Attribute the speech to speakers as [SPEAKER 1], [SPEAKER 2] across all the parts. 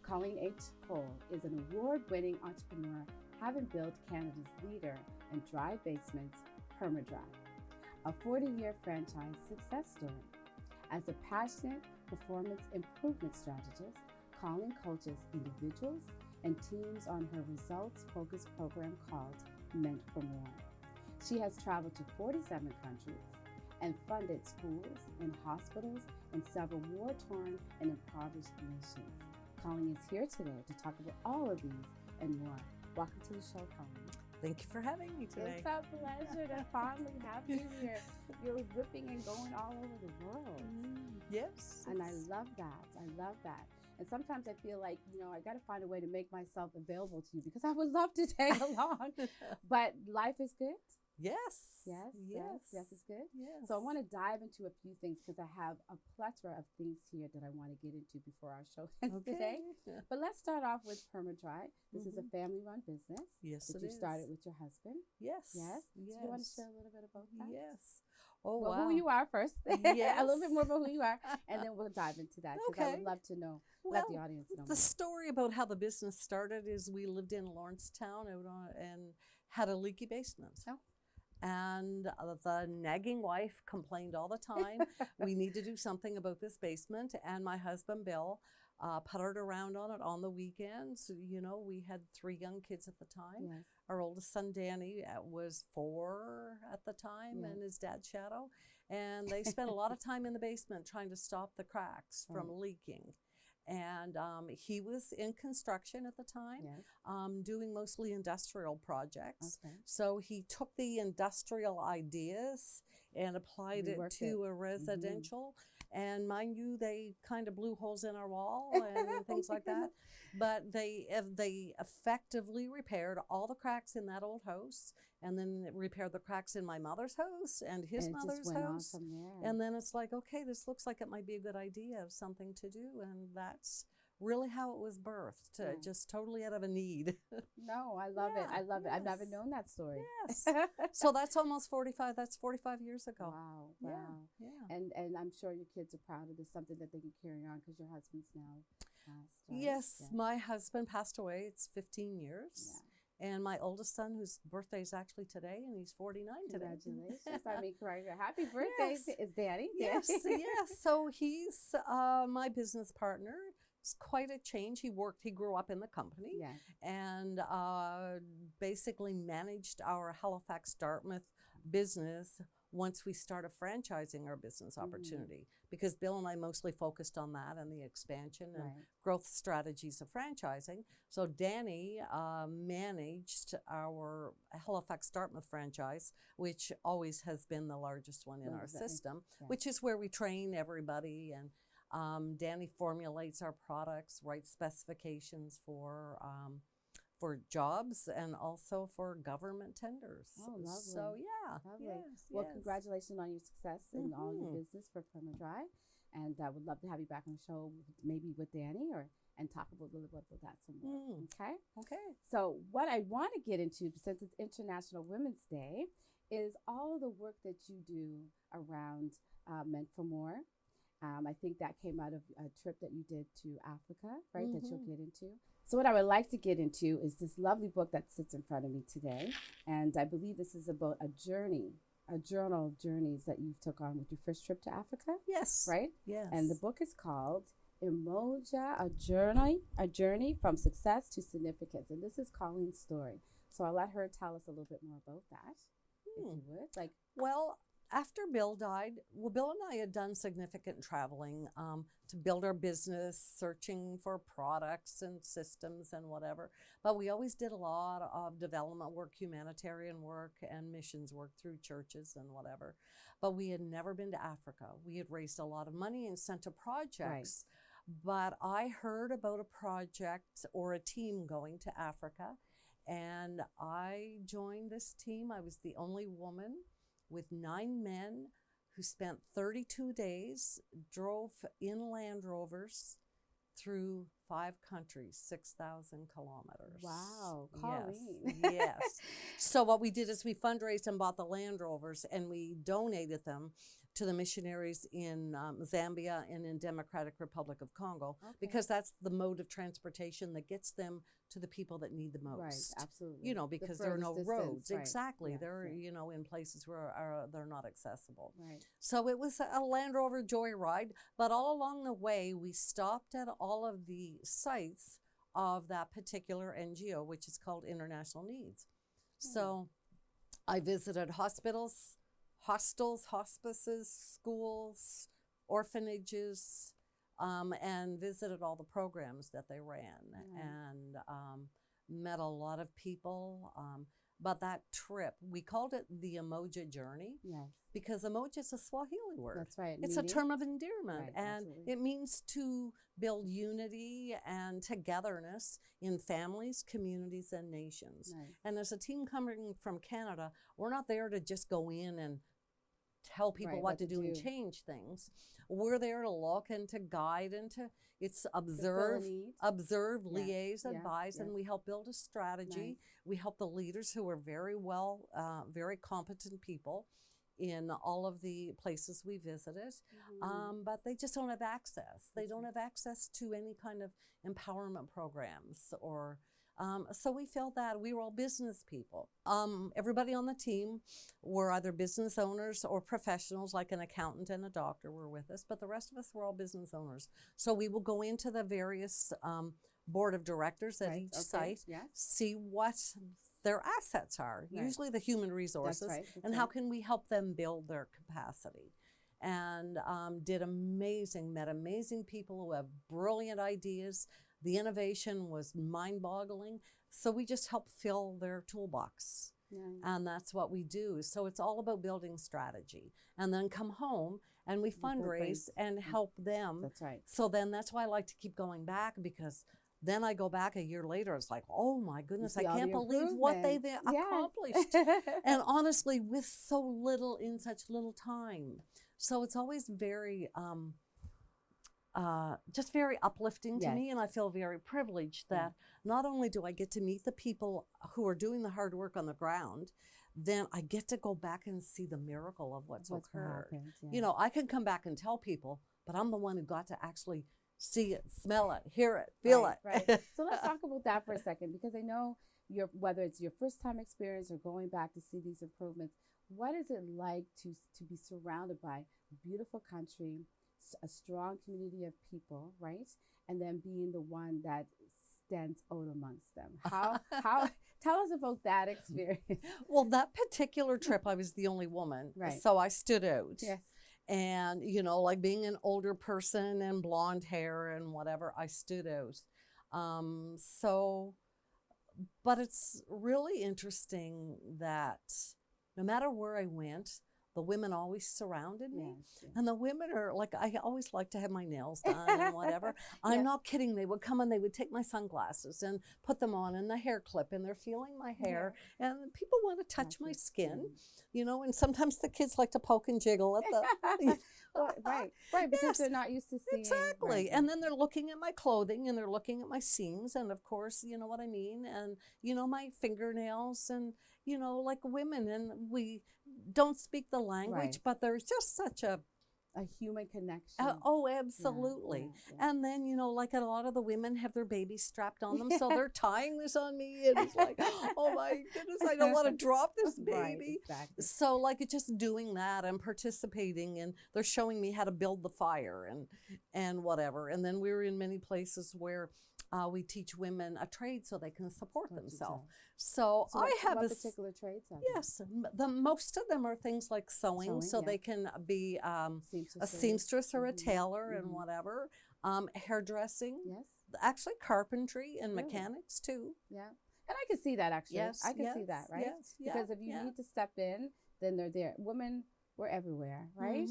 [SPEAKER 1] Colleen H Cole is an award-winning entrepreneur, having built Canada's leader in dry basements, PermaDry, a 40-year franchise success story. As a passionate performance improvement strategist, Colleen coaches individuals and teams on her results-focused program called Meant for More. She has traveled to 47 countries and funded schools and hospitals in several war-torn and impoverished nations. Colleen is here today to talk about all of these and more. Welcome to the show, Colleen.
[SPEAKER 2] Thank you for having me today.
[SPEAKER 1] It's a pleasure to finally have you here. You're whipping and going all over the world.
[SPEAKER 2] Yes.
[SPEAKER 1] And I love that. I love that. And sometimes I feel like, I got to find a way to make myself available to you because I would love to tag along. But life is good.
[SPEAKER 2] Yes.
[SPEAKER 1] Yes, it's good.
[SPEAKER 2] Yes.
[SPEAKER 1] So I want to dive into a few things because I have a plethora of things here that I want to get into before our show ends today.
[SPEAKER 2] Yeah.
[SPEAKER 1] But let's start off with PermaDry. This is a family-run business.
[SPEAKER 2] Yes,
[SPEAKER 1] that
[SPEAKER 2] it
[SPEAKER 1] you
[SPEAKER 2] is.
[SPEAKER 1] started with your husband.
[SPEAKER 2] Yes.
[SPEAKER 1] Yes.
[SPEAKER 2] Yes.
[SPEAKER 1] Do you want to share a little bit about that?
[SPEAKER 2] Yes. Oh,
[SPEAKER 1] well,
[SPEAKER 2] wow.
[SPEAKER 1] who you are first.
[SPEAKER 2] Yes.
[SPEAKER 1] A little bit more about who you are, and then we'll dive into that because I would love to know. Let the audience know.
[SPEAKER 2] The story about how the business started is we lived in Lawrencetown and had a leaky basement.
[SPEAKER 1] Oh.
[SPEAKER 2] And the nagging wife complained all the time. We need to do something about this basement. And my husband, Bill, puttered around on it on the weekends. We had 3 young kids at the time.
[SPEAKER 1] Yes.
[SPEAKER 2] Our oldest son, Danny, was 4 at the time, and his dad, Shadow. And they spent a lot of time in the basement trying to stop the cracks from leaking. And he was in construction at the time, doing mostly industrial projects.
[SPEAKER 1] Okay.
[SPEAKER 2] So he took the industrial ideas and applied it to a residential. And mind you, they kind of blew holes in our wall and things like that. But they effectively repaired all the cracks in that old house, and then repaired the cracks in my mother's house and his mother's house. And then it's like, okay, this looks like it might be a good idea of something to do. And that's really how it was birthed, just totally out of a need.
[SPEAKER 1] No, I love it. I love it. I've never known that story.
[SPEAKER 2] Yes. So that's almost 45. That's 45 years ago.
[SPEAKER 1] Wow.
[SPEAKER 2] Yeah.
[SPEAKER 1] And I'm sure your kids are proud of this, something that they can carry on because your husband's now passed. Right?
[SPEAKER 2] Yes, my husband passed away. It's 15 years. Yeah. And my oldest son, whose birthday is actually today, and he's 49 today.
[SPEAKER 1] Congratulations. I mean, happy birthday is Danny.
[SPEAKER 2] Yes, yes. So he's my business partner. It's quite a change. He grew up in the company and basically managed our Halifax Dartmouth business once we started franchising our business opportunity, because Bill and I mostly focused on that and the expansion and growth strategies of franchising. So Danny managed our Halifax Dartmouth franchise, which always has been the largest one in our system, which is where we train everybody. And Danny formulates our products, writes specifications for jobs and also for government tenders.
[SPEAKER 1] Oh, lovely.
[SPEAKER 2] So,
[SPEAKER 1] lovely. Well, congratulations on your success in all your business for PermaDry. And I would love to have you back on the show, maybe with Danny, and talk a little bit about that some more. Okay? So what I want to get into, since it's International Women's Day, is all of the work that you do around Meant for More. I think that came out of a trip that you did to Africa, right, that you'll get into. So what I would like to get into is this lovely book that sits in front of me today. And I believe this is about a journal of journeys that you took on with your first trip to Africa.
[SPEAKER 2] Yes.
[SPEAKER 1] Right?
[SPEAKER 2] Yes.
[SPEAKER 1] And the book is called Emoji a Journey from Success to Significance. And this is Colleen's story. So I'll let her tell us a little bit more about that, if you would.
[SPEAKER 2] Well, after Bill died, Bill and I had done significant traveling to build our business, searching for products and systems and whatever. But we always did a lot of development work, humanitarian work, and missions work through churches and whatever. But we had never been to Africa. We had raised a lot of money and sent to projects. But I heard about a project or a team going to Africa, and I joined this team. I was the only woman with 9 men who spent 32 days, drove in Land Rovers through 5 countries, 6,000 kilometers.
[SPEAKER 1] Wow, Colleen.
[SPEAKER 2] Yes. So what we did is we fundraised and bought the Land Rovers, and we donated them to the missionaries in Zambia and in Democratic Republic of Congo, because that's the mode of transportation that gets them to the people that need the most.
[SPEAKER 1] Right, absolutely.
[SPEAKER 2] You know, because there are no roads. Right. Exactly. Yes, they're, you know, in places where they're not accessible.
[SPEAKER 1] Right.
[SPEAKER 2] So it was a Land Rover joyride, but all along the way, we stopped at all of the sites of that particular NGO, which is called International Needs. So I visited hospitals, hostels, hospices, schools, orphanages, and visited all the programs that they ran, and met a lot of people. But that trip, we called it the Emoji Journey, because emoji is a Swahili word.
[SPEAKER 1] That's right.
[SPEAKER 2] It's a term of endearment, and
[SPEAKER 1] absolutely.
[SPEAKER 2] it means to build unity and togetherness in families, communities, and nations. And as a team coming from Canada, we're not there to just go in and tell people what to do and change things. We're there to look and to guide and to observe, liaise, advise, and we help build a strategy. We help the leaders who are very competent people in all of the places we visited, but they just don't have access. They don't have access to any kind of empowerment programs or so we felt that we were all business people. Everybody on the team were either business owners or professionals, like an accountant and a doctor were with us, but the rest of us were all business owners. So we will go into the various board of directors at each site, see what their assets are, usually the human resources, and how can we help them build their capacity. And met amazing people who have brilliant ideas. The innovation was mind-boggling. So we just help fill their toolbox. And that's what we do. So it's all about building strategy. And then come home and we fundraise and help them.
[SPEAKER 1] That's right.
[SPEAKER 2] So then that's why I like to keep going back, because then I go back a year later, it's like, oh my goodness, I can't believe what they've accomplished. And honestly, with so little in such little time. So it's always very, just very uplifting to me, and I feel very privileged that not only do I get to meet the people who are doing the hard work on the ground, then I get to go back and see the miracle of what's occurred. You know, I can come back and tell people, but I'm the one who got to actually see it, smell it, hear it, feel it.
[SPEAKER 1] Right. So let's talk about that for a second, because I know whether it's your first time experience or going back to see these improvements, what is it like to be surrounded by a beautiful country, a strong community of people, right? And then being the one that stands out amongst them. How tell us about that experience.
[SPEAKER 2] Well, that particular trip, I was the only woman, so I stood out. And, you know, like being an older person and blonde hair and whatever, I stood out. But it's really interesting that no matter where I went, the women always surrounded me. And the women are like, I always like to have my nails done and whatever. I'm not kidding. They would come and they would take my sunglasses and put them on and the hair clip, and they're feeling my hair. And people want to touch my skin, you know, and sometimes the kids like to poke and jiggle at the...
[SPEAKER 1] because they're not used to seeing.
[SPEAKER 2] And then they're looking at my clothing and they're looking at my seams, and of course, you know what I mean, and you know, my fingernails, and you know, like women, and we don't speak the language, but there's just such a
[SPEAKER 1] human connection.
[SPEAKER 2] Oh, absolutely. And then, you know, like a lot of the women have their babies strapped on them, so they're tying this on me, and it's like, oh my goodness, I don't want to drop this baby. So like it's just doing that and participating, and they're showing me how to build the fire and whatever. And then we're in many places where we teach women a trade so they can support themselves. So I have
[SPEAKER 1] what particular trades?
[SPEAKER 2] The most of them are things like sewing, so they can be a seamstress or a tailor and whatever. Hairdressing, actually carpentry and mechanics too.
[SPEAKER 1] And I can see that actually. I can see that, right? Because if you need to step in, then they're there. Women, we're everywhere, right?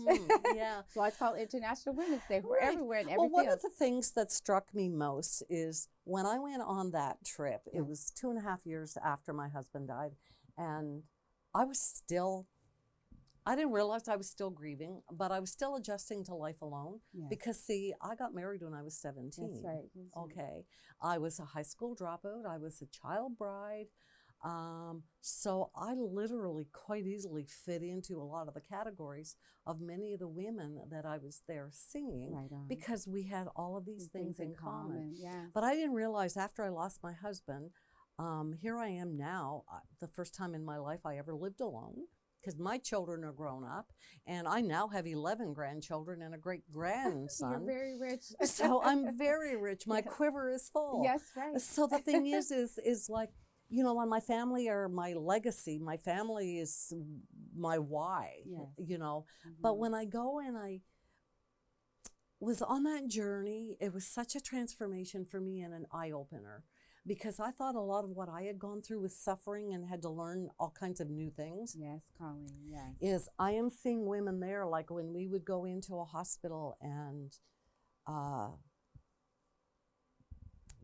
[SPEAKER 1] So it's called International Women's Day. We're everywhere in every field.
[SPEAKER 2] Well, one of the things that struck me most is when I went on that trip, it was 2.5 years after my husband died, and I didn't realize I was still grieving, but I was still adjusting to life alone because, see, I got married when I was 17.
[SPEAKER 1] That's right.
[SPEAKER 2] Okay. I was a high school dropout. I was a child bride. So I literally quite easily fit into a lot of the categories of many of the women that I was there seeing,
[SPEAKER 1] Right on.
[SPEAKER 2] because we had all of these things in common.
[SPEAKER 1] Yes.
[SPEAKER 2] But I didn't realize after I lost my husband, here I am now, the first time in my life I ever lived alone, because my children are grown up, and I now have 11 grandchildren and a great grandson.
[SPEAKER 1] You're very rich.
[SPEAKER 2] So I'm very rich. My quiver is full.
[SPEAKER 1] Yes, right.
[SPEAKER 2] So the thing is like, you know, on my family or my legacy, my family is my why,
[SPEAKER 1] yes.
[SPEAKER 2] you know. But when I go and I was on that journey, it was such a transformation for me and an eye-opener, because I thought a lot of what I had gone through was suffering and had to learn all kinds of new things.
[SPEAKER 1] Yes, Colleen, yes.
[SPEAKER 2] Is I am seeing women there, like when we would go into a hospital and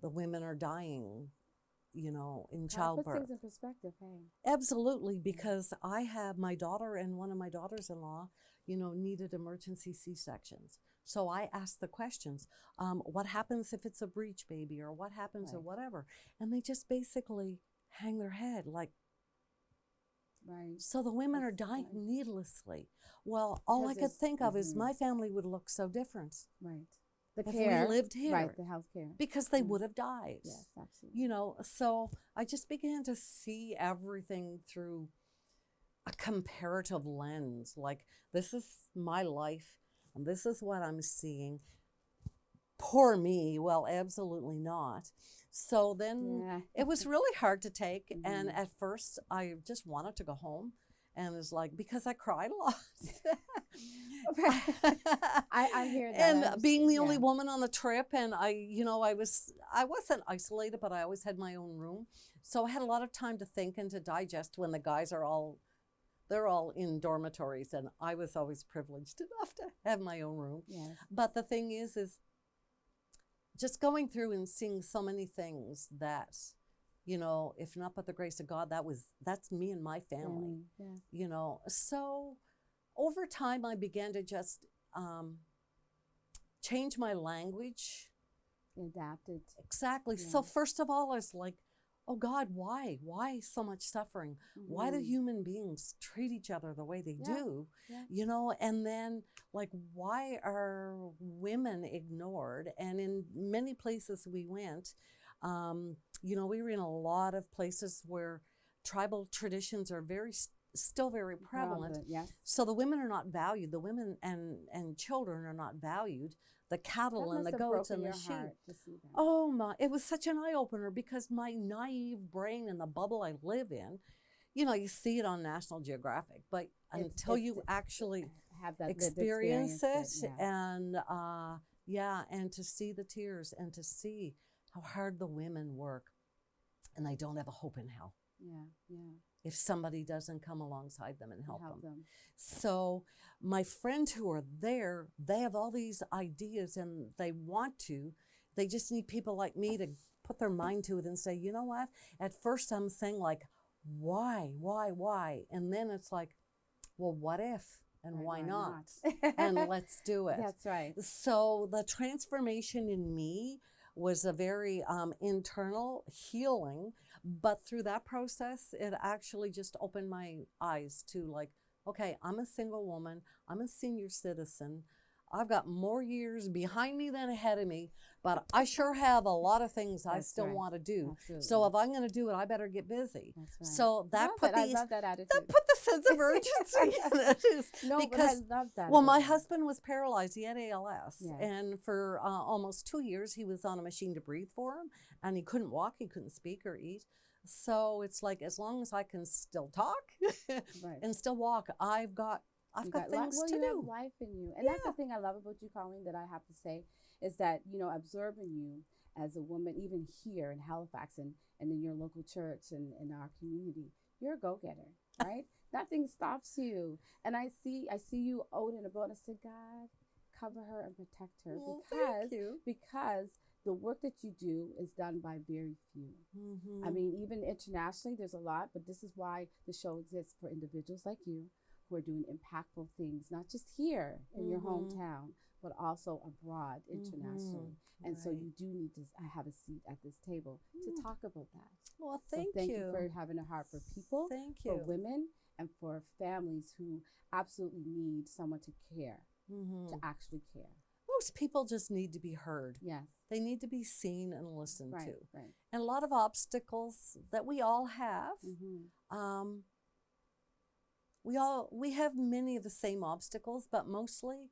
[SPEAKER 2] the women are dying, you know, in childbirth.
[SPEAKER 1] Put things in perspective, hey.
[SPEAKER 2] Absolutely, because I have my daughter and one of my daughters-in-law, you know, needed emergency C-sections. So I asked the questions, what happens if it's a breech baby, or what happens or whatever? And they just basically hang their head like, so the women are dying needlessly. Well, all I could think of is my family would look so different.
[SPEAKER 1] Right.
[SPEAKER 2] The care, we lived here.
[SPEAKER 1] Right, the health care.
[SPEAKER 2] Because they would have died.
[SPEAKER 1] Yes, absolutely.
[SPEAKER 2] You know, so I just began to see everything through a comparative lens. Like, this is my life, and this is what I'm seeing. Poor me. Well, absolutely not. So then it was really hard to take. And at first, I just wanted to go home. And it's like, because I cried a lot.
[SPEAKER 1] I hear that.
[SPEAKER 2] And being the only woman on the trip, and I wasn't isolated, but I always had my own room. So I had a lot of time to think and to digest when the guys are they're all in dormitories, and I was always privileged enough to have my own room.
[SPEAKER 1] Yes.
[SPEAKER 2] But the thing is just going through and seeing so many things that, you know, if not but the grace of God, that's me and my family. You know, so over time I began to just change my language.
[SPEAKER 1] Adapted.
[SPEAKER 2] Exactly. Yeah. So first of all, I was like, oh God, why? Why so much suffering? Why do human beings treat each other the way they do? You know, and then like, why are women ignored? And in many places we went, you know, we were in a lot of places where tribal traditions are still very prevalent.
[SPEAKER 1] Yes.
[SPEAKER 2] So the women are not valued. The women and children are not valued. The cattle and the goats and the sheep. Oh my, it was such an eye-opener, because my naive brain and the bubble I live in, you know, you see it on National Geographic, but until you actually
[SPEAKER 1] have that
[SPEAKER 2] experience it and and to see the tears and to see how hard the women work, and they don't have a hope in hell. If somebody doesn't come alongside them and help them. So my friends who are there, they have all these ideas and they just need people like me to put their mind to it and say, you know what? At first I'm saying like, why? And then it's like, well, what if? And why not? And let's do it.
[SPEAKER 1] That's right.
[SPEAKER 2] So the transformation in me was a very internal healing, but through that process, it actually just opened my eyes to like, okay, I'm a single woman, I'm a senior citizen, I've got more years behind me than ahead of me, but I sure have a lot of things I still want to do. Absolutely. So if I'm going to do it, I better get busy.
[SPEAKER 1] That's right.
[SPEAKER 2] So that
[SPEAKER 1] I love that attitude.
[SPEAKER 2] That put the sense of urgency in it. Because,
[SPEAKER 1] but I love that.
[SPEAKER 2] Well, my husband was paralyzed. He had ALS. And for almost 2 years, he was on a machine to breathe for him. And he couldn't walk, he couldn't speak or eat. So it's like, as long as I can still talk and still walk, I've got things to do.
[SPEAKER 1] You have life in you. And that's the thing I love about you, Colleen, that I have to say, is that, you know, observing you as a woman, even here in Halifax and in your local church and in our community, you're a go-getter, right? Nothing stops you. And I see you out and about, and I said, God, cover her and protect her. Because the work that you do is done by very few. I mean, even internationally, there's a lot, but this is why the show exists, for individuals like you who are doing impactful things, not just here in your hometown, but also abroad internationally. And so
[SPEAKER 2] Right.
[SPEAKER 1] you do need to have a seat at this table to talk about that.
[SPEAKER 2] Well,
[SPEAKER 1] So
[SPEAKER 2] thank
[SPEAKER 1] thank
[SPEAKER 2] you.
[SPEAKER 1] you for having a heart for people,
[SPEAKER 2] Thank
[SPEAKER 1] for
[SPEAKER 2] you.
[SPEAKER 1] women, and for families who absolutely need someone to care, to actually care.
[SPEAKER 2] Most people just need to be heard.
[SPEAKER 1] Yes.
[SPEAKER 2] They need to be seen and listened
[SPEAKER 1] Right,
[SPEAKER 2] to.
[SPEAKER 1] right.
[SPEAKER 2] And a lot of obstacles that we all have. We have many of the same obstacles, but mostly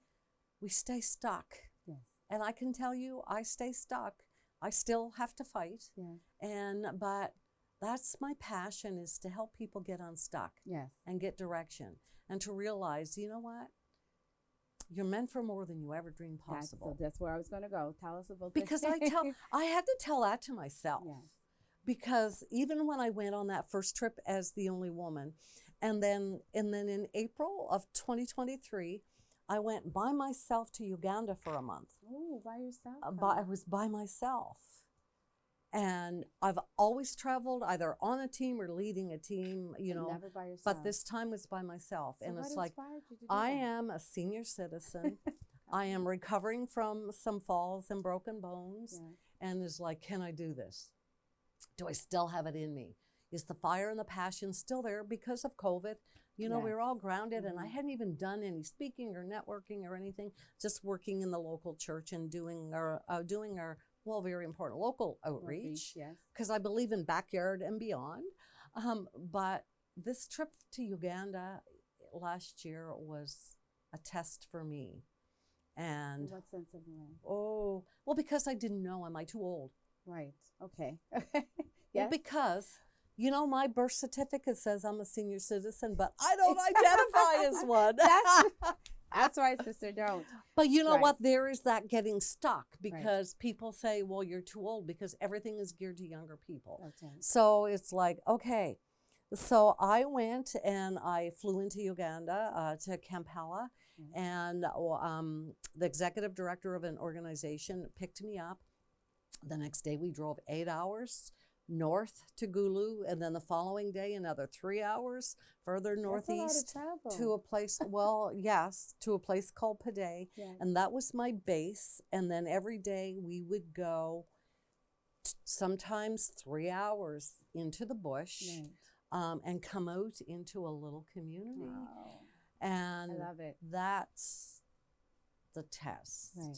[SPEAKER 2] we stay stuck.
[SPEAKER 1] Yes.
[SPEAKER 2] And I can tell you, I stay stuck. I still have to fight.
[SPEAKER 1] Yes.
[SPEAKER 2] But that's my passion, is to help people get unstuck.
[SPEAKER 1] Yes.
[SPEAKER 2] And get direction, and to realize, you know what? You're meant for more than you ever dreamed possible.
[SPEAKER 1] That's where I was going to go. Tell us about
[SPEAKER 2] because
[SPEAKER 1] this.
[SPEAKER 2] I had to tell that to myself.
[SPEAKER 1] Yes.
[SPEAKER 2] Because even when I went on that first trip as the only woman, and then in April of 2023, I went by myself to Uganda for a month.
[SPEAKER 1] Oh, by yourself?
[SPEAKER 2] I was by myself. And I've always traveled either on a team or leading a team,
[SPEAKER 1] Never by yourself.
[SPEAKER 2] But this time was by myself.
[SPEAKER 1] So
[SPEAKER 2] and
[SPEAKER 1] what
[SPEAKER 2] it's like,
[SPEAKER 1] inspired you to do
[SPEAKER 2] I
[SPEAKER 1] that?
[SPEAKER 2] am a senior citizen. I am recovering from some falls and broken bones.
[SPEAKER 1] Yes.
[SPEAKER 2] And it's like, can I do this? Do I still have it in me? Is the fire and the passion still there because of COVID? We were all grounded, and I hadn't even done any speaking or networking or anything, just working in the local church and doing our very important local outreach, because I believe in backyard and beyond. But this trip to Uganda last year was a test for me. And
[SPEAKER 1] in what sense of the way?
[SPEAKER 2] Oh, well, because I didn't know, am I too old?
[SPEAKER 1] Right. Okay.
[SPEAKER 2] Well,
[SPEAKER 1] Yes.
[SPEAKER 2] because, my birth certificate says I'm a senior citizen, but I don't identify as one.
[SPEAKER 1] That's right, sister, don't.
[SPEAKER 2] But you know
[SPEAKER 1] Right.
[SPEAKER 2] what? There is that getting stuck, because people say, well, you're too old, because everything is geared to younger people.
[SPEAKER 1] That's right.
[SPEAKER 2] So it's like, okay. So I went and I flew into Uganda, to Kampala, and the executive director of an organization picked me up. The next day we drove 8 hours north to Gulu, and then the following day another 3 hours further northeast to a place, to a place called Pade.
[SPEAKER 1] Yes.
[SPEAKER 2] And that was my base. And then every day we would go sometimes 3 hours into the bush, and come out into a little community.
[SPEAKER 1] Wow.
[SPEAKER 2] And
[SPEAKER 1] I love it.
[SPEAKER 2] That's the test.
[SPEAKER 1] Right.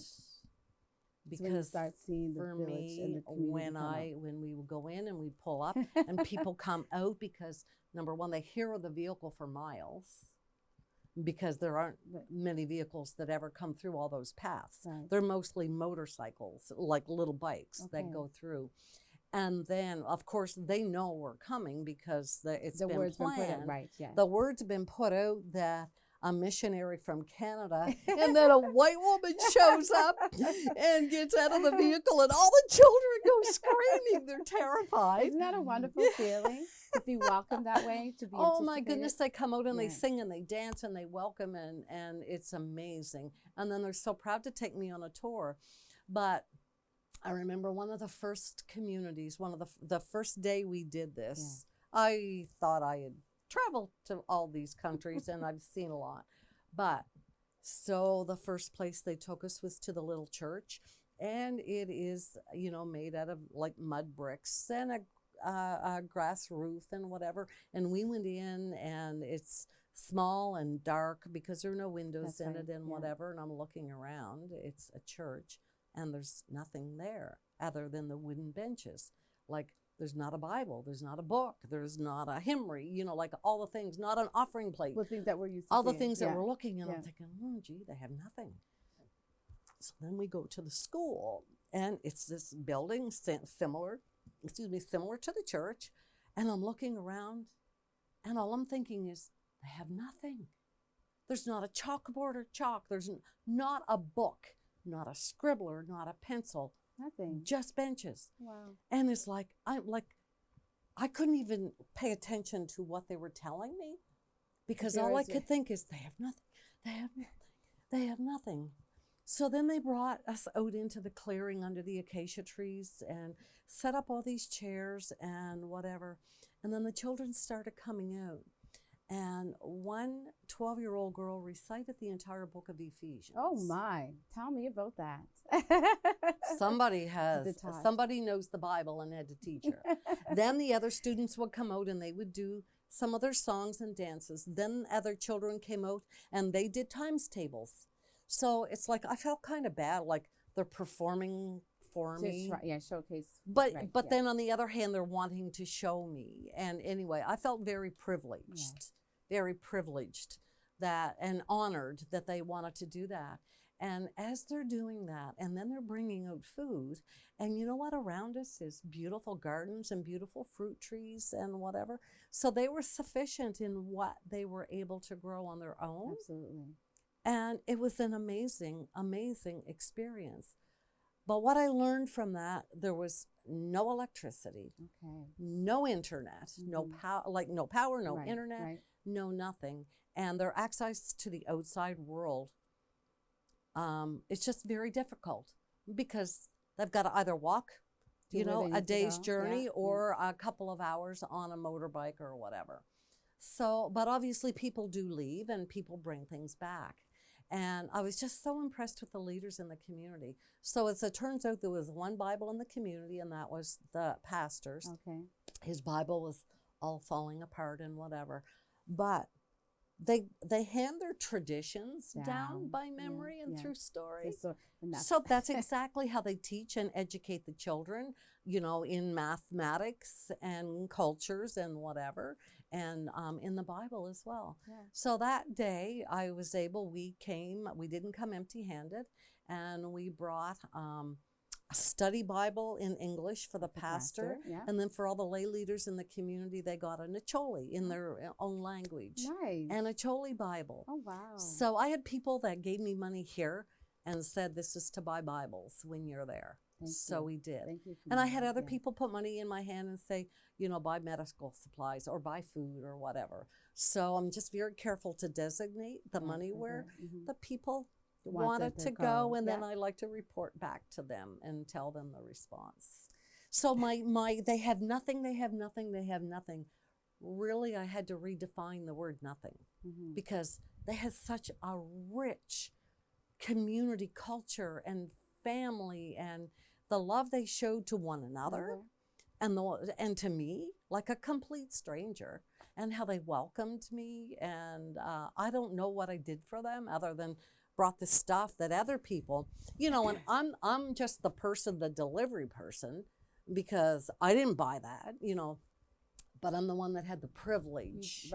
[SPEAKER 2] Because
[SPEAKER 1] when you start seeing the
[SPEAKER 2] for
[SPEAKER 1] village
[SPEAKER 2] me,
[SPEAKER 1] and the community
[SPEAKER 2] when we would go in and we'd pull up and people come out, because number one, they hear the vehicle for miles, because there aren't many vehicles that ever come through all those paths.
[SPEAKER 1] Right.
[SPEAKER 2] They're mostly motorcycles, like little bikes that go through. And then, of course, they know we're coming because it's
[SPEAKER 1] the
[SPEAKER 2] been
[SPEAKER 1] word's
[SPEAKER 2] planned.
[SPEAKER 1] been put out, right? Yeah.
[SPEAKER 2] The word's been put out that a missionary from Canada, and then a white woman shows up and gets out of the vehicle, and all the children go screaming. They're terrified.
[SPEAKER 1] Isn't that a wonderful feeling to be welcomed that way? To be
[SPEAKER 2] my goodness, they come out and they
[SPEAKER 1] Yeah.
[SPEAKER 2] sing and they dance and they welcome, and it's amazing. And then they're so proud to take me on a tour. But I remember one of the first communities, the first day we did this, I thought I had traveled to all these countries and I've seen a lot. But so the first place they took us was to the little church, and it is, made out of like mud bricks and a grass roof and whatever. And we went in, and it's small and dark because there are no windows in it and whatever. And I'm looking around, it's a church, and there's nothing there other than the wooden benches. Like, there's not a Bible, there's not a book, there's not a hymnary, like all the things, not an offering plate.
[SPEAKER 1] Well, things that we're used to
[SPEAKER 2] all the
[SPEAKER 1] seeing.
[SPEAKER 2] things that we're looking at. I'm thinking, gee, they have nothing. So then we go to the school, and it's this building similar to the church. And I'm looking around, and all I'm thinking is, they have nothing. There's not a chalkboard or chalk. There's not a book, not a scribbler, not a pencil.
[SPEAKER 1] Nothing.
[SPEAKER 2] Just benches.
[SPEAKER 1] Wow.
[SPEAKER 2] And it's like, I couldn't even pay attention to what they were telling me, because all I could think is, they have nothing. They have nothing. They have nothing. So then they brought us out into the clearing under the acacia trees and set up all these chairs and whatever. And then the children started coming out. And one 12-year-old girl recited the entire book of Ephesians.
[SPEAKER 1] Oh my, tell me about that.
[SPEAKER 2] Somebody knows the Bible and had to teach her. Then the other students would come out and they would do some of their songs and dances. Then other children came out and they did times tables. So it's like, I felt kind of bad, like they're performing for me.
[SPEAKER 1] Showcase.
[SPEAKER 2] But then on the other hand, they're wanting to show me. And anyway, I felt very privileged that, and honored that they wanted to do that. And as they're doing that, and then they're bringing out food, and you know what, around us is beautiful gardens and beautiful fruit trees and whatever. So they were sufficient in what they were able to grow on their own.
[SPEAKER 1] Absolutely.
[SPEAKER 2] And it was an amazing, amazing experience. But what I learned from that, there was no electricity, no internet, no power, no internet, no nothing. And their access to the outside world, it's just very difficult because they've got to either walk, a day's journey or a couple of hours on a motorbike or whatever. So, but obviously people do leave and people bring things back. And I was just so impressed with the leaders in the community. So as it turns out, there was one Bible in the community, and that was the pastor's. Okay. His Bible was all falling apart and whatever. But they hand their traditions down by memory and through story. So that's exactly how they teach and educate the children, in mathematics and cultures and whatever, and in the Bible as well. Yeah. So that day we didn't come empty-handed, and we brought a study Bible in English for the pastor. And then for all the lay leaders in the community, they got an Acholi in their own language. Nice. An Acholi Bible. Oh, wow. So I had people that gave me money here and said, this is to buy Bibles when you're there. So we did. Thank you. And I had other people put money in my hand and say, buy medical supplies or buy food or whatever. So I'm just very careful to designate the money where the people wanted to go, and then I like to report back to them and tell them the response. So they have nothing. Really, I had to redefine the word nothing because they had such a rich community culture and family, and the love they showed to one another and to me, like a complete stranger, and how they welcomed me. And I don't know what I did for them other than brought the stuff that other people, and I'm just the delivery person, because I didn't buy that, but I'm the one that had the privilege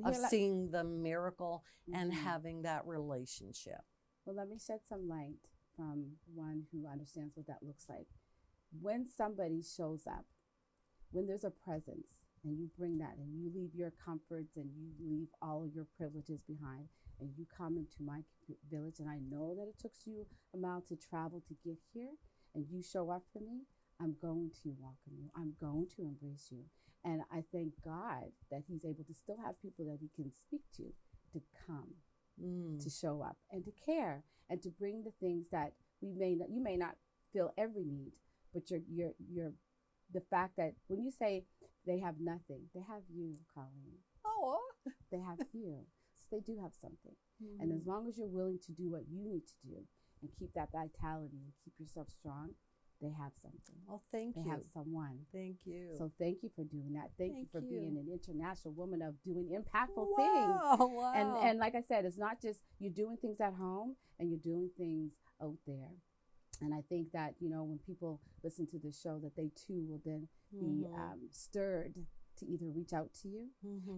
[SPEAKER 2] of seeing the miracle and having that relationship.
[SPEAKER 1] Well, let me shed some light from one who understands what that looks like. When somebody shows up, when there's a presence, and you bring that, and you leave your comforts and you leave all your privileges behind, and you come into my village, and I know that it took you a mile to travel to get here, and you show up for me, I'm going to welcome you. I'm going to embrace you. And I thank God that he's able to still have people that he can speak to come, to show up and to care and to bring the things that you may not feel every need, but you're the fact that when you say they have nothing, they have you, Colleen. Oh, they have you. So they do have something. And as long as you're willing to do what you need to do and keep that vitality and keep yourself strong, they have something.
[SPEAKER 2] Oh, thank you.
[SPEAKER 1] They have someone.
[SPEAKER 2] Thank you.
[SPEAKER 1] So thank you for doing that. Thank you for being an international woman of doing impactful things.
[SPEAKER 2] Wow.
[SPEAKER 1] And like I said, it's not just you're doing things at home and you're doing things out there. And I think that, when people listen to this show, that they too will then be stirred to either reach out to you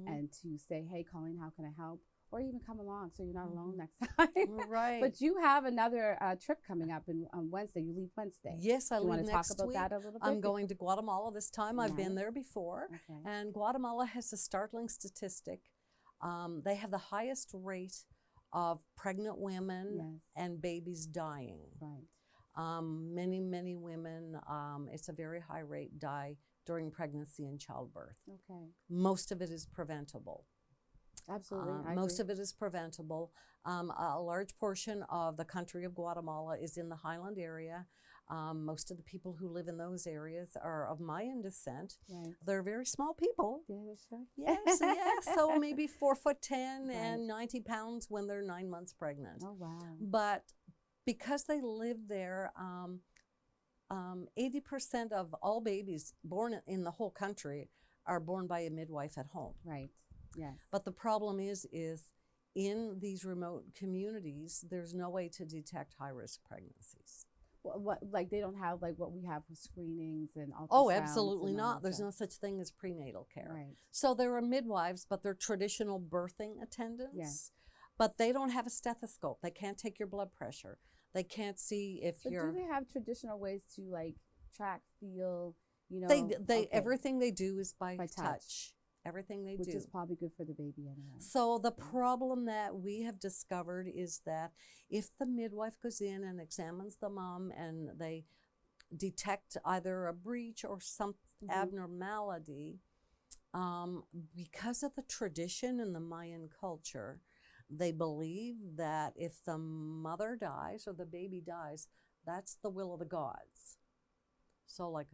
[SPEAKER 1] and to say, hey, Colleen, how can I help? Or even come along so you're not alone next time. Right. But you have another trip coming up on Wednesday. You leave Wednesday.
[SPEAKER 2] Yes, I leave next week. Do you want to talk about
[SPEAKER 1] that a little bit?
[SPEAKER 2] I'm going to Guatemala this time. Nice. I've been there before. Okay. And Guatemala has a startling statistic. They have the highest rate of pregnant women and babies dying. Right. Many, many women, it's a very high rate, die during pregnancy and childbirth. Okay. Most of it is preventable.
[SPEAKER 1] Absolutely.
[SPEAKER 2] Most of it is preventable. A large portion of the country of Guatemala is in the highland area. Most of the people who live in those areas are of Mayan descent.
[SPEAKER 1] Right.
[SPEAKER 2] They're very small people.
[SPEAKER 1] Yeah, sure.
[SPEAKER 2] Yes, yes. So maybe 4'10"
[SPEAKER 1] Right.
[SPEAKER 2] and 90 pounds when they're 9 months pregnant.
[SPEAKER 1] Oh, wow.
[SPEAKER 2] But because they live there, 80% of all babies born in the whole country are born by a midwife at home.
[SPEAKER 1] Right. Yes.
[SPEAKER 2] But the problem is in these remote communities, there's no way to detect high-risk pregnancies.
[SPEAKER 1] What like they don't have like what we have with screenings and ultrasounds?
[SPEAKER 2] Oh, absolutely
[SPEAKER 1] and all
[SPEAKER 2] not.
[SPEAKER 1] that
[SPEAKER 2] There's
[SPEAKER 1] stuff.
[SPEAKER 2] no such thing as prenatal care.
[SPEAKER 1] Right.
[SPEAKER 2] So there are midwives, but they're traditional birthing attendants.
[SPEAKER 1] Yes.
[SPEAKER 2] But they don't have a stethoscope. They can't take your blood pressure. They can't see if
[SPEAKER 1] But
[SPEAKER 2] you're.
[SPEAKER 1] do they have traditional ways to like track, feel, you know?
[SPEAKER 2] They
[SPEAKER 1] okay.
[SPEAKER 2] everything they do is by
[SPEAKER 1] touch.
[SPEAKER 2] touch. Everything they
[SPEAKER 1] Which
[SPEAKER 2] do.
[SPEAKER 1] is probably good for the baby anyway.
[SPEAKER 2] So the problem that we have discovered is that if the midwife goes in and examines the mom and they detect either a breach or some abnormality, because of the tradition in the Mayan culture, they believe that if the mother dies or the baby dies, that's the will of the gods. So like,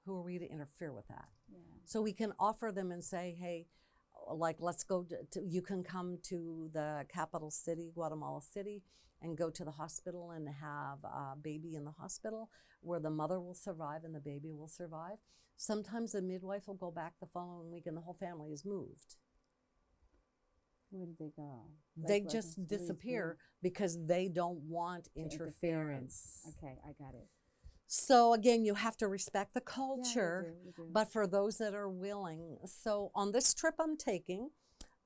[SPEAKER 2] who are we to interfere with that?
[SPEAKER 1] Yeah.
[SPEAKER 2] So we can offer them and say, hey, like, let's go you can come to the capital city, Guatemala City, and go to the hospital and have a baby in the hospital where the mother will survive and the baby will survive. Sometimes the midwife will go back the following week and the whole family is moved.
[SPEAKER 1] Where did they go?
[SPEAKER 2] They just disappear because they don't want interference.
[SPEAKER 1] Okay, I got it.
[SPEAKER 2] So again, you have to respect the culture,
[SPEAKER 1] we do.
[SPEAKER 2] but for those that are willing. So on this trip I'm taking,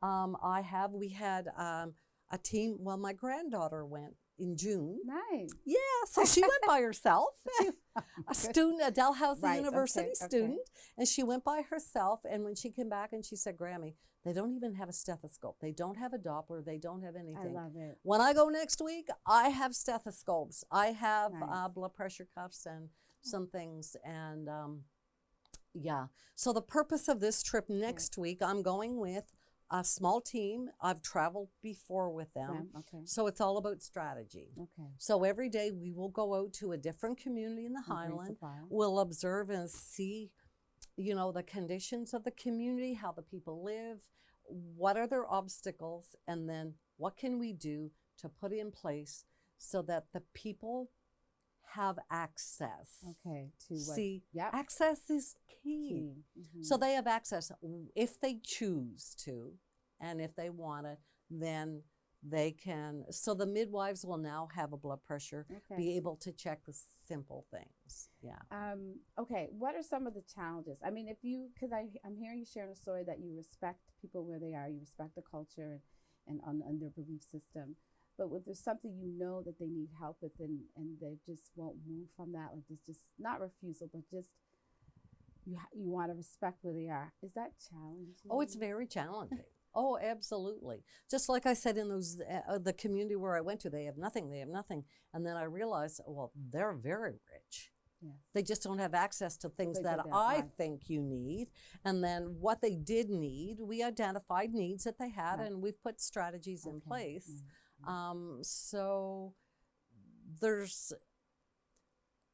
[SPEAKER 2] we had a team. Well, my granddaughter went in June.
[SPEAKER 1] Nice.
[SPEAKER 2] Yeah, so she went by herself. A student, a Dalhousie University student, and she went by herself. And when she came back and she said, Grammy, they don't even have a stethoscope. They don't have a Doppler. They don't have anything.
[SPEAKER 1] I love it.
[SPEAKER 2] When I go next week, I have stethoscopes. I have blood pressure cuffs and some things. And yeah, so the purpose of this trip next week, I'm going with a small team. I've traveled before with them.
[SPEAKER 1] Okay.
[SPEAKER 2] So it's all about strategy.
[SPEAKER 1] Okay.
[SPEAKER 2] So every day we will go out to a different community in the Highland. We'll observe and see, you know, the conditions of the community, how the people live, what are their obstacles, and then what can we do to put in place so that the people have access.
[SPEAKER 1] Okay. To what?
[SPEAKER 2] See, access is key. Mm-hmm. So they have access if they choose to, and if they want it, then they can. So the midwives will now have a blood pressure, be able to check the simple things. Yeah.
[SPEAKER 1] Okay. What are some of the challenges? I mean, because I'm hearing you sharing a story that you respect people where they are, you respect the culture and on their belief system. But if there's something you know that they need help with and they just won't move from that, like it's just not refusal, but just you want to respect where they are. Is that challenging?
[SPEAKER 2] Oh, it's very challenging. Oh, absolutely. Just like I said in those the community where I went to, they have nothing. And then I realized, well, they're very rich. Yes. They just don't have access to things that I think you need. And then what they did need, we identified needs that they had, and we've put strategies in place. So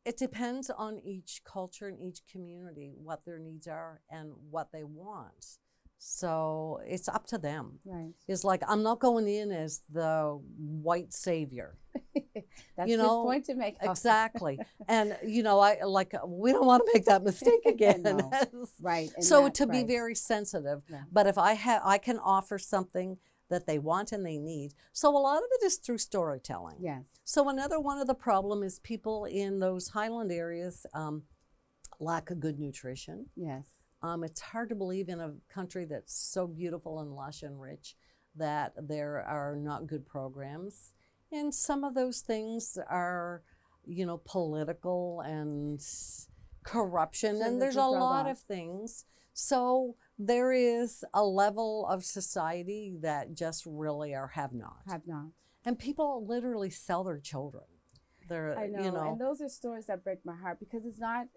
[SPEAKER 2] it depends on each culture and each community, what their needs are and what they want. So it's up to them.
[SPEAKER 1] Right.
[SPEAKER 2] It's like, I'm not going in as the white savior.
[SPEAKER 1] That's a good point to make.
[SPEAKER 2] Exactly. And, you know, we don't want to make that mistake again.
[SPEAKER 1] No. Right. And
[SPEAKER 2] so to be very sensitive. Yeah. But if I can offer something that they want and they need. So a lot of it is through storytelling.
[SPEAKER 1] Yes.
[SPEAKER 2] So another one of the problem is people in those highland areas lack of good nutrition.
[SPEAKER 1] Yes.
[SPEAKER 2] It's hard to believe in a country that's so beautiful and lush and rich that there are not good programs. And some of those things are, you know, political and corruption, and there's a lot of things. So there is a level of society that just really have not. And people literally sell their children.
[SPEAKER 1] I know. You know, and those are stories that break my heart because it's not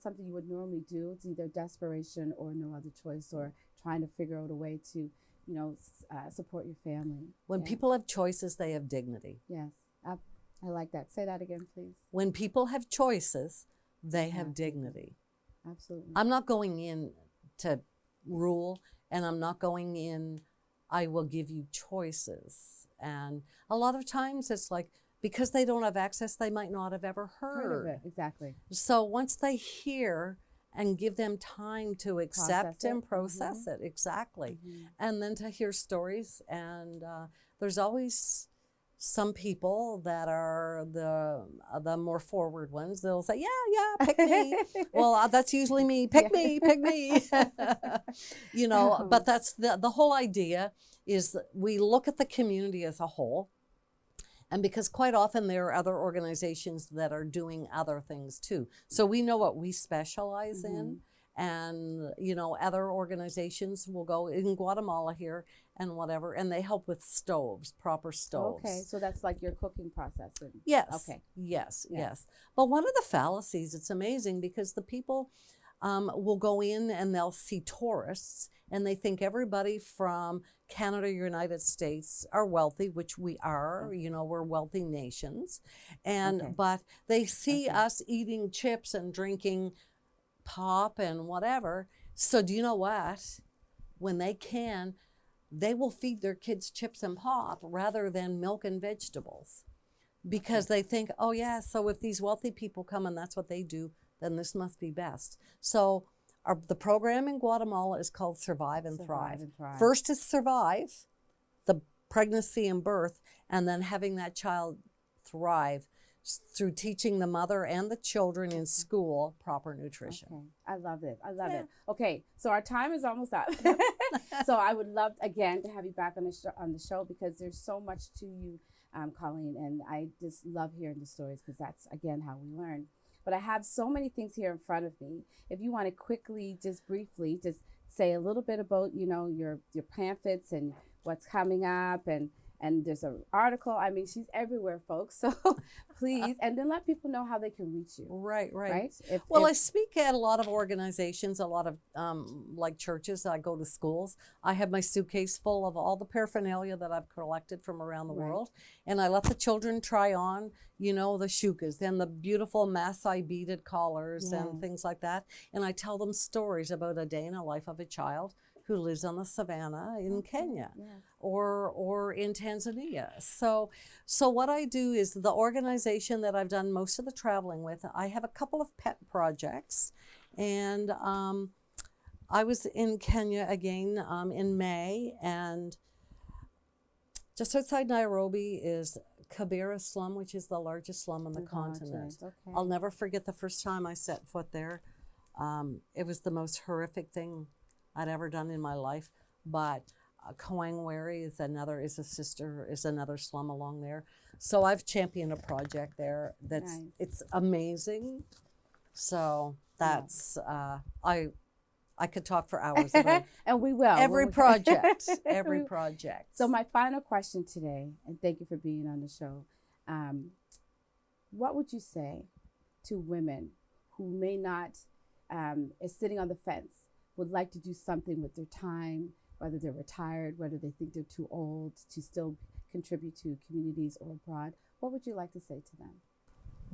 [SPEAKER 1] something you would normally do. It's either desperation or no other choice, or trying to figure out a way to, you know, support your family.
[SPEAKER 2] When people have choices, they have dignity.
[SPEAKER 1] Yes, I like that. Say that again, please.
[SPEAKER 2] When people have choices, they have dignity.
[SPEAKER 1] Absolutely.
[SPEAKER 2] I'm not going in to rule, and I'm not going in, I will give you choices. And a lot of times it's like, because they don't have access, they might not have ever heard
[SPEAKER 1] of it. Exactly.
[SPEAKER 2] So once they hear and give them time to accept and process it, exactly. And then to hear stories. And there's always some people that are the more forward ones. They'll say, yeah, pick me. Well, that's usually me. Pick me. You know, but that's the whole idea is that we look at the community as a whole. And because quite often there are other organizations that are doing other things too. So we know what we specialize in. And, you know, other organizations will go in Guatemala here and whatever, and they help with stoves, proper stoves.
[SPEAKER 1] Okay, so that's like your cooking process.
[SPEAKER 2] Yes.
[SPEAKER 1] Okay.
[SPEAKER 2] Yes. But one of the fallacies, it's amazing because the people will go in and they'll see tourists and they think everybody from Canada, United States are wealthy, which we are, you know, we're wealthy nations. And, but they see us eating chips and drinking pop and whatever. So do you know what? When they can, they will feed their kids chips and pop rather than milk and vegetables because they think, oh yeah, so if these wealthy people come and that's what they do, then this must be best. So the program in Guatemala is called Survive and Thrive. First is survive, the pregnancy and birth, and then having that child thrive through teaching the mother and the children in school proper nutrition.
[SPEAKER 1] Okay. I love it. I love it. Okay, so our time is almost up. So I would love, again, to have you back on the show because there's so much to you, Colleen, and I just love hearing the stories because that's, again, how we learn. But I have so many things here in front of me. If you want to quickly, just briefly, just say a little bit about, you know, your pamphlets and what's coming up, and there's an article. I mean, she's everywhere, folks. So please, and then let people know how they can reach you.
[SPEAKER 2] Right.
[SPEAKER 1] I
[SPEAKER 2] speak at a lot of organizations, a lot of like churches. I go to schools. I have my suitcase full of all the paraphernalia that I've collected from around the world. And I let the children try on, you know, the shukas and the beautiful Maasai beaded collars and things like that. And I tell them stories about a day in the life of a child who lives on the savannah in Kenya or in Tanzania. So what I do is the organization that I've done most of the traveling with, I have a couple of pet projects. And I was in Kenya again in May, and just outside Nairobi is Kibera slum, which is the largest slum on the continent. I'll never forget the first time I set foot there. It was the most horrific thing I'd ever done in my life, but Kawangware is another slum along there. So I've championed a project there that's it's amazing. So that's I could talk for hours about
[SPEAKER 1] and we will
[SPEAKER 2] every project.
[SPEAKER 1] So my final question today, and thank you for being on the show. What would you say to women who may not is sitting on the fence, would like to do something with their time, whether they're retired, whether they think they're too old to still contribute to communities or abroad? What would you like to say to them?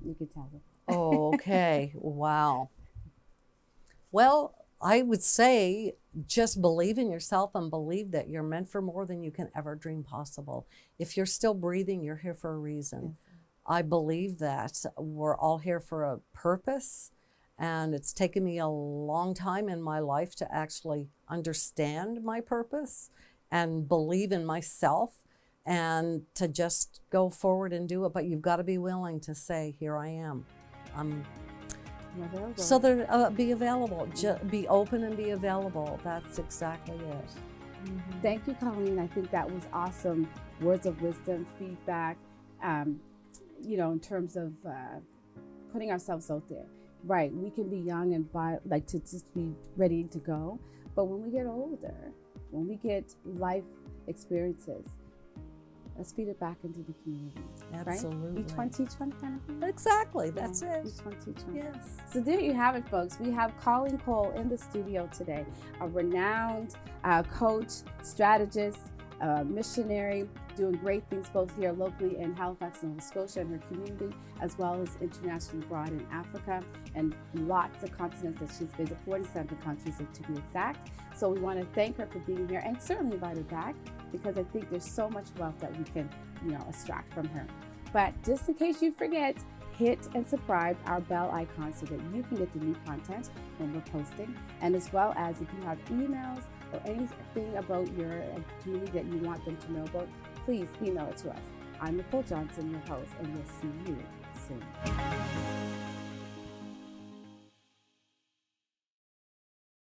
[SPEAKER 1] You can tell them.
[SPEAKER 2] Okay. Wow. Well, I would say just believe in yourself and believe that you're meant for more than you can ever dream possible. If you're still breathing, you're here for a reason. I believe that we're all here for a purpose. And it's taken me a long time in my life to actually understand my purpose and believe in myself and to just go forward and do it. But you've got to be willing to say, here I am. So be available. Be open and be available. That's exactly it.
[SPEAKER 1] Thank you, Colleen. I think that was awesome. Words of wisdom, feedback, you know, in terms of putting ourselves out there. Right, we can be young and like to just be ready to go, but when we get older, when we get life experiences, let's feed it back into the community.
[SPEAKER 2] Absolutely.
[SPEAKER 1] Each one teach one kind of thing.
[SPEAKER 2] Exactly, that's it.
[SPEAKER 1] Each one teach one.
[SPEAKER 2] Yes.
[SPEAKER 1] So there you have it, folks. We have Colleen Cole in the studio today, a renowned coach, strategist, a missionary doing great things both here locally in Halifax, Nova Scotia and her community, as well as internationally abroad in Africa and lots of continents that she's visited, 47 countries to be exact. So we want to thank her for being here and certainly invite her back, because I think there's so much wealth that we can, extract from her. But just in case you forget, hit and subscribe our bell icon so that you can get the new content when we're posting. And as well as if you have emails or anything about your community that you want them to know about, please email it to us. I'm Nicole Johnson, your host, and we'll see you soon.